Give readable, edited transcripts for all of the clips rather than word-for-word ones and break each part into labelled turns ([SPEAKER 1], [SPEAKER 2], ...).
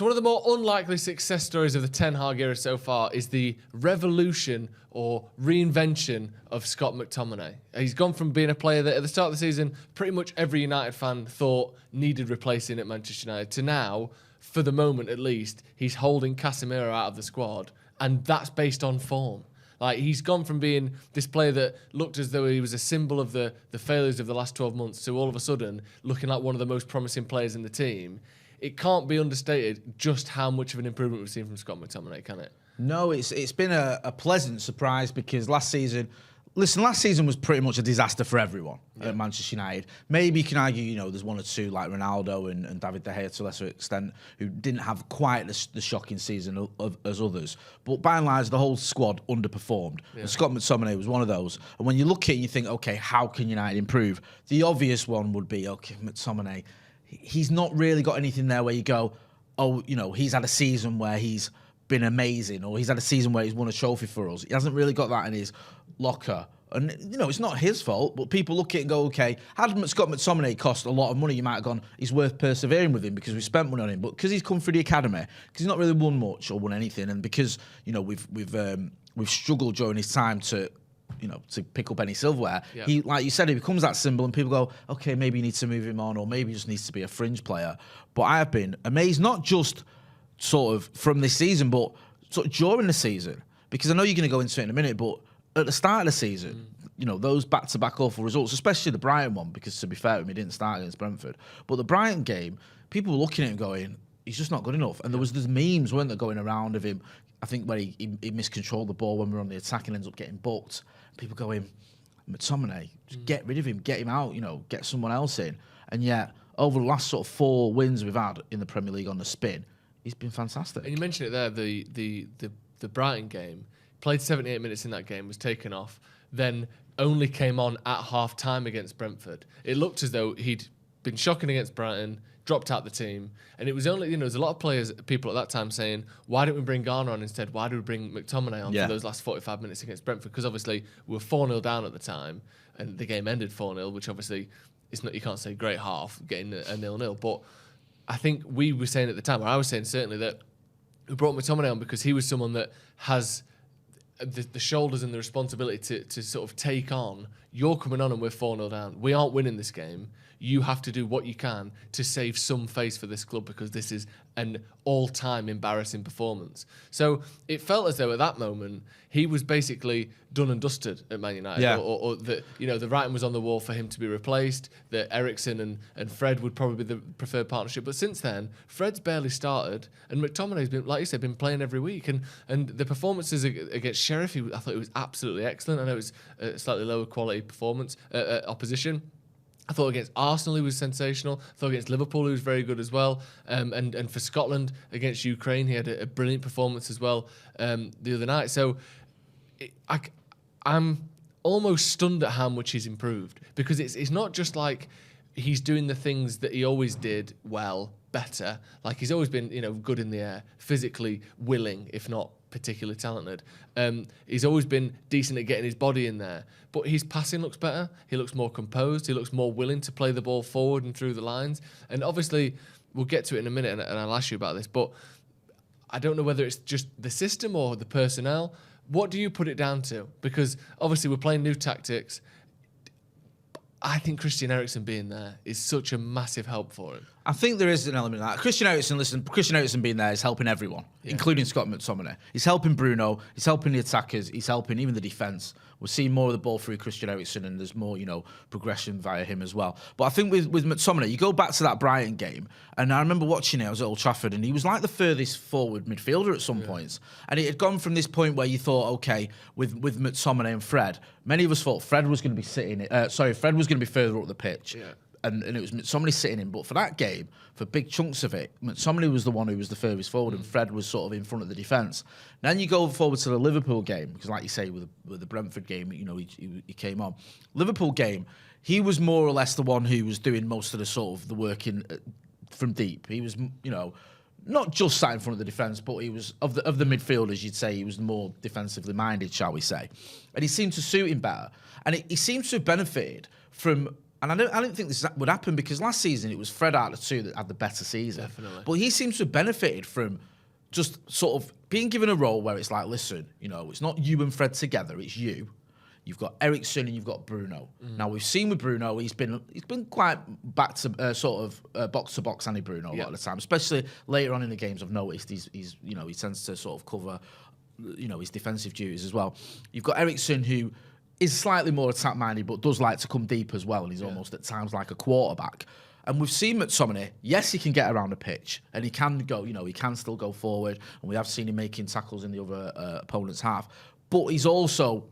[SPEAKER 1] So one of the more unlikely success stories of the Ten Hag era so far is the revolution or reinvention of Scott McTominay. He's gone from being a player that at the start of the season pretty much every United fan thought needed replacing at Manchester United to now, for the moment at least, he's holding Casemiro out of the squad, and that's based on form. Like, he's gone from being this player that looked as though he was a symbol of the failures of the last 12 months to all of a sudden looking like one of the most promising players in the team. It can't be understated just how much of an improvement we've seen from Scott McTominay, can it?
[SPEAKER 2] No, it's been a pleasant surprise because last season was pretty much a disaster for everyone at Manchester United. Maybe you can argue, there's one or two like Ronaldo and David De Gea to a lesser extent who didn't have quite the shocking season as others. But by and large, the whole squad underperformed. Yeah. And Scott McTominay was one of those. And when you look at it and you think, okay, how can United improve? The obvious one would be, okay, McTominay, he's not really got anything there where you go, oh, he's had a season where he's been amazing, or he's had a season where he's won a trophy for us. He hasn't really got that in his locker. And, it's not his fault, but people look at it and go, okay, had Scott McTominay cost a lot of money, you might have gone, he's worth persevering with him because we spent money on him. But because he's come through the academy, because he's not really won much or won anything, and because, we've struggled during his time to pick up any silverware. Yeah. He, like you said, he becomes that symbol and people go, okay, maybe you need to move him on, or maybe he just needs to be a fringe player. But I have been amazed, not just sort of from this season, but sort of during the season, because I know you're going to go into it in a minute, but at the start of the season, those back-to-back awful results, especially the Brighton one, because to be fair to him, he didn't start against Brentford. But the Brighton game, people were looking at him going, he's just not good enough. And there was these memes, weren't there, going around of him, I think where he miscontrolled the ball when we were on the attack and ends up getting booked. People going, McTominay, just get rid of him, get him out, get someone else in. And yet, over the last sort of 4 wins we've had in the Premier League on the spin, he's been fantastic.
[SPEAKER 1] And you mentioned it there, the Brighton game. Played 78 minutes in that game, was taken off, then only came on at half-time against Brentford. It looked as though he'd been shocking against Brighton, dropped out the team, and it was only, there was a lot of people at that time saying, why don't we bring Garner on instead? Why do we bring McTominay on for those last 45 minutes against Brentford? Because obviously we were 4-0 down at the time, and the game ended 4-0, which obviously is not, you can't say great half, getting a 0-0, but I think we were saying at the time, or I was saying certainly, that we brought McTominay on because he was someone that has the shoulders and the responsibility to sort of take on, you're coming on and we're 4-0 down. We aren't winning this game. You have to do what you can to save some face for this club because this is an all-time embarrassing performance. So it felt as though at that moment he was basically done and dusted at Man United, or that the writing was on the wall for him to be replaced. That Eriksen and Fred would probably be the preferred partnership. But since then, Fred's barely started, and McTominay's been, like you said, been playing every week. And the performances against Sheriff, I thought it was absolutely excellent. I know it was a slightly lower quality performance opposition. I thought against Arsenal he was sensational. I thought against Liverpool he was very good as well. And for Scotland against Ukraine he had a brilliant performance as well the other night. So I'm almost stunned at how much he's improved, because it's not just like he's doing the things that he always did well, better. Like he's always been good in the air, physically willing, if not particularly talented. He's always been decent at getting his body in there, but his passing looks better. He looks more composed. He looks more willing to play the ball forward and through the lines. And obviously, we'll get to it in a minute, and I'll ask you about this, but I don't know whether it's just the system or the personnel. What do you put it down to? Because obviously we're playing new tactics. I think Christian Eriksen being there is such a massive help for him.
[SPEAKER 2] I think there is an element of that. Christian Eriksen being there is helping everyone, including Scott McTominay. He's helping Bruno, he's helping the attackers, he's helping even the defence. We're seeing more of the ball through Christian Eriksen, and there's more, progression via him as well. But I think with McTominay, you go back to that Brighton game, and I remember watching it, I was at Old Trafford, and he was like the furthest forward midfielder at some points. And it had gone from this point where you thought, okay, with McTominay and Fred, many of us thought Fred was going to be Fred was going to be further up the pitch. Yeah. And it was McTominay sitting in. But for that game, for big chunks of it, McTominay was the one who was the furthest forward, and Fred was sort of in front of the defence. Then you go forward to the Liverpool game, because like you say, with the Brentford game, he came on. Liverpool game, he was more or less the one who was doing most of the sort of the work from deep. He was, not just sat in front of the defence, but he was, of the midfielders, you'd say he was more defensively minded, shall we say. And he seemed to suit him better. And he seems to have benefited from And I don't think this would happen because last season it was Fred out of the two that had the better season.
[SPEAKER 1] Definitely.
[SPEAKER 2] But he seems to have benefited from just sort of being given a role where it's like, listen, it's not you and Fred together, it's you. You've got Eriksen and you've got Bruno. Now we've seen with Bruno, he's been quite back to box to box, Andy Bruno a lot of the time, especially later on in the games. I've noticed he tends to sort of cover, his defensive duties as well. You've got Eriksen who is slightly more attack minded, but does like to come deep as well, and he's almost at times like a quarterback. And we've seen McTominay, yes, he can get around the pitch, and he can go, he can still go forward, and we have seen him making tackles in the other opponent's half. But he's also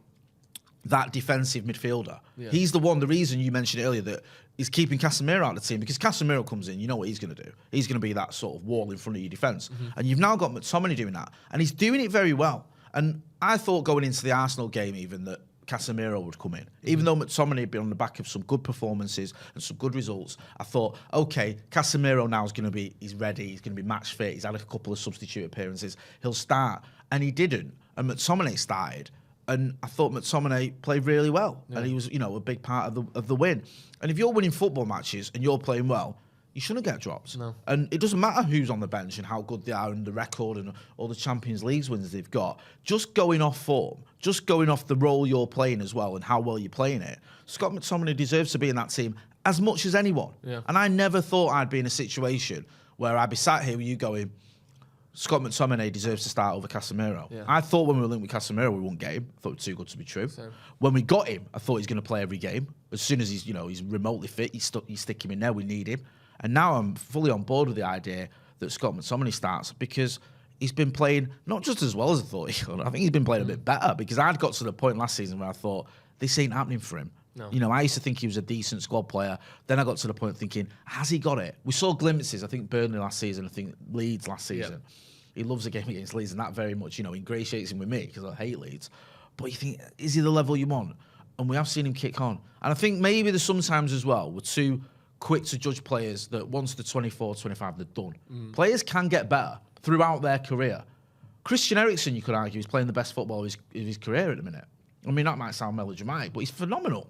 [SPEAKER 2] that defensive midfielder. Yeah. He's the reason you mentioned earlier that he's keeping Casemiro out of the team, because Casemiro comes in, you know what he's going to do. He's going to be that sort of wall in front of your defence. And you've now got McTominay doing that, and he's doing it very well. And I thought going into the Arsenal game even that Casemiro would come in. Even though McTominay had been on the back of some good performances and some good results, I thought, okay, Casemiro now is going to be, he's ready, he's going to be match fit, he's had a couple of substitute appearances, he'll start. And he didn't. And McTominay started. And I thought McTominay played really well. Yeah. And he was, a big part of the win. And if you're winning football matches and you're playing well, you shouldn't get dropped.
[SPEAKER 1] No.
[SPEAKER 2] And it doesn't matter who's on the bench and how good they are and the record and all the Champions League wins they've got. Just going off form, just going off the role you're playing as well and how well you're playing it, Scott McTominay deserves to be in that team as much as anyone. Yeah. And I never thought I'd be in a situation where I'd be sat here with you going, Scott McTominay deserves to start over Casemiro. Yeah. I thought when we were linked with Casemiro, we wouldn't get him. I thought it was too good to be true. Same. When we got him, I thought he's going to play every game. As soon as he's remotely fit, you stick him in there. We need him. And now I'm fully on board with the idea that Scott McTominay starts, because he's been playing not just as well as I thought he could. I think he's been playing a bit better, because I'd got to the point last season where I thought, this ain't happening for him. No. I used to think he was a decent squad player. Then I got to the point of thinking, has he got it? We saw glimpses, I think Burnley last season, I think Leeds last season. Yeah. He loves a game against Leeds, and that very much, ingratiates him with me, because I hate Leeds. But you think, is he the level you want? And we have seen him kick on. And I think maybe there's sometimes as well, we're too quick to judge players that once they're 24, 25, they're done. Players can get better throughout their career. Christian Eriksen, you could argue, is playing the best football of his career at the minute. I mean, that might sound melodramatic, but he's phenomenal.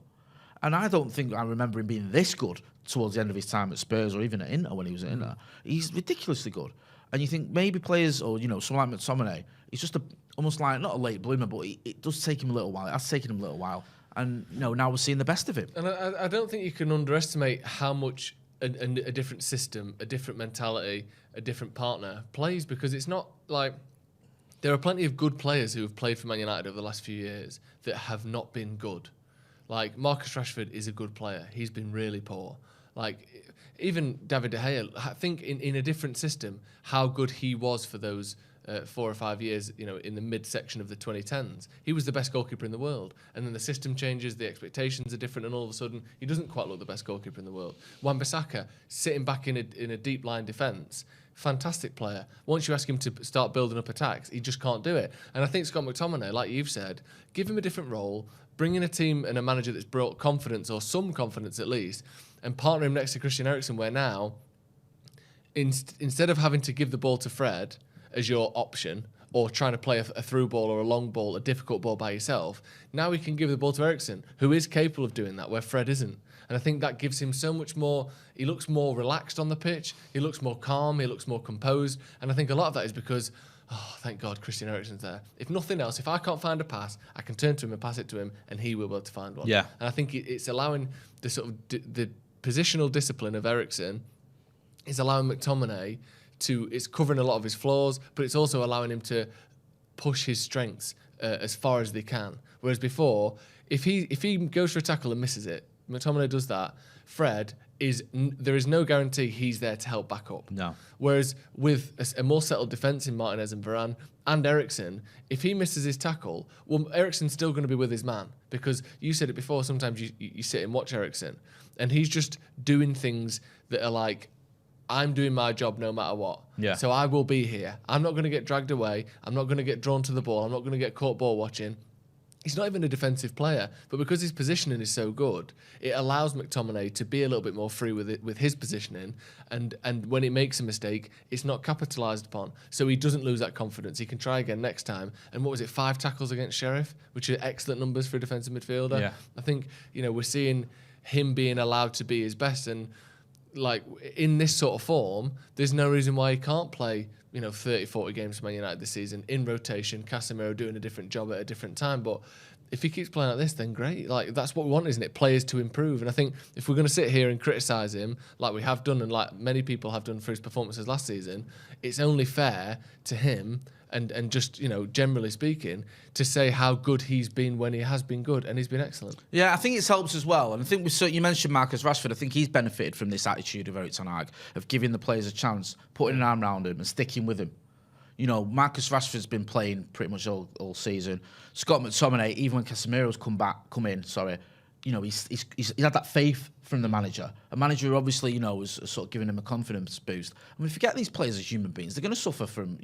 [SPEAKER 2] And I don't think I remember him being this good towards the end of his time at Spurs or even at Inter when he was at Inter. He's ridiculously good. And you think maybe players, or someone like McTominay, he's just almost like, not a late bloomer, but it does take him a little while. It has taken him a little while. And now we're seeing the best of him.
[SPEAKER 1] And I don't think you can underestimate how much a different system, a different mentality, a different partner plays, because it's not like there are plenty of good players who have played for Man United over the last few years that have not been good. Like Marcus Rashford is a good player. He's been really poor. Like even David De Gea, I think in a different system, how good he was for those 4 or 5 years, in the mid-section of the 2010s. He was the best goalkeeper in the world. And then the system changes, the expectations are different, and all of a sudden, he doesn't quite look the best goalkeeper in the world. Wan-Bissaka, sitting back in a deep line defence, fantastic player. Once you ask him to start building up attacks, he just can't do it. And I think Scott McTominay, like you've said, give him a different role, bring in a team and a manager that's brought confidence, or some confidence at least, and partner him next to Christian Eriksen, where now, instead of having to give the ball to Fred as your option, or trying to play a through ball or a long ball, a difficult ball by yourself, now he can give the ball to Eriksen, who is capable of doing that, where Fred isn't. And I think that gives him so much more, he looks more relaxed on the pitch, he looks more calm, he looks more composed, and I think a lot of that is because, thank God Christian Eriksen's there. If nothing else, if I can't find a pass, I can turn to him and pass it to him, and he will be able to find one.
[SPEAKER 2] Yeah.
[SPEAKER 1] And I think it's allowing the sort of the positional discipline of Eriksen is allowing McTominay it's covering a lot of his flaws, but it's also allowing him to push his strengths as far as they can. Whereas before, if he goes for a tackle and misses it, McTominay does that, Fred there is no guarantee he's there to help back up.
[SPEAKER 2] No.
[SPEAKER 1] Whereas with a more settled defence in Martinez and Varane and Eriksen, if he misses his tackle, well, Eriksen's still going to be with his man, because you said it before, sometimes you sit and watch Eriksen and he's just doing things that are like, I'm doing my job no matter what.
[SPEAKER 2] Yeah.
[SPEAKER 1] So I will be here. I'm not going to get dragged away. I'm not going to get drawn to the ball. I'm not going to get caught ball watching. He's not even a defensive player, but because his positioning is so good, it allows McTominay to be a little bit more free with his positioning, and when he makes a mistake, it's not capitalised upon. So he doesn't lose that confidence. He can try again next time. And what was it, 5 tackles against Sheriff, which are excellent numbers for a defensive midfielder.
[SPEAKER 2] Yeah.
[SPEAKER 1] I think we're seeing him being allowed to be his best. And like in this sort of form, there's no reason why he can't play, 30, 40 games for Man United this season in rotation, Casemiro doing a different job at a different time. But if he keeps playing like this, then great. Like, that's what we want, isn't it? Players to improve. And I think if we're going to sit here and criticise him, like we have done and like many people have done for his performances last season, it's only fair to him and just, generally speaking, to say how good he's been when he has been good, and he's been excellent.
[SPEAKER 2] Yeah, I think it helps as well. And I think you mentioned Marcus Rashford. I think he's benefited from this attitude of Erik Ten Hag, of giving the players a chance, putting an arm around him and sticking with him. Marcus Rashford's been playing pretty much all season. Scott McTominay, even when Casemiro's come in, he's had that faith from the manager. A manager who obviously, was sort of giving him a confidence boost. I mean, if you get these players as human beings, they're going to suffer from,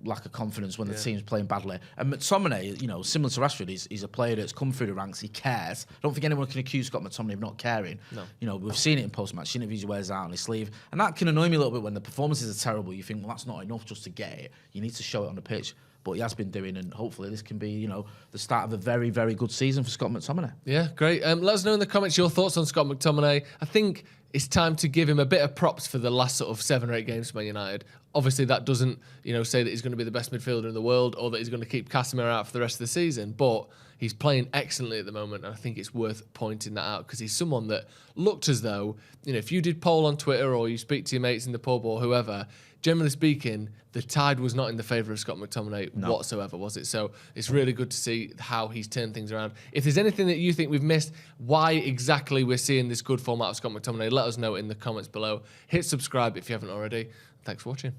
[SPEAKER 2] lack of confidence when the team's playing badly. And McTominay, similar to Rashford, he's a player that's come through the ranks. He cares. I don't think anyone can accuse Scott McTominay of not caring.
[SPEAKER 1] No.
[SPEAKER 2] We've seen it in post-match interviews. He wears out on his sleeve, and that can annoy me a little bit when the performances are terrible. You think, well, that's not enough just to get it. You need to show it on the pitch. But he has been doing, and hopefully this can be, the start of a very, very good season for Scott McTominay.
[SPEAKER 1] Yeah, great. Let us know in the comments your thoughts on Scott McTominay. I think it's time to give him a bit of props for the last sort of 7 or 8 games for Man United. Obviously, that doesn't, say that he's going to be the best midfielder in the world or that he's going to keep Casemiro out for the rest of the season. But he's playing excellently at the moment, and I think it's worth pointing that out because he's someone that looked as though, if you did poll on Twitter or you speak to your mates in the pub or whoever, generally speaking, the tide was not in the favour of Scott McTominay whatsoever, was it? So it's really good to see how he's turned things around. If there's anything that you think we've missed, why exactly we're seeing this good form out of Scott McTominay, let us know in the comments below. Hit subscribe if you haven't already. Thanks for watching.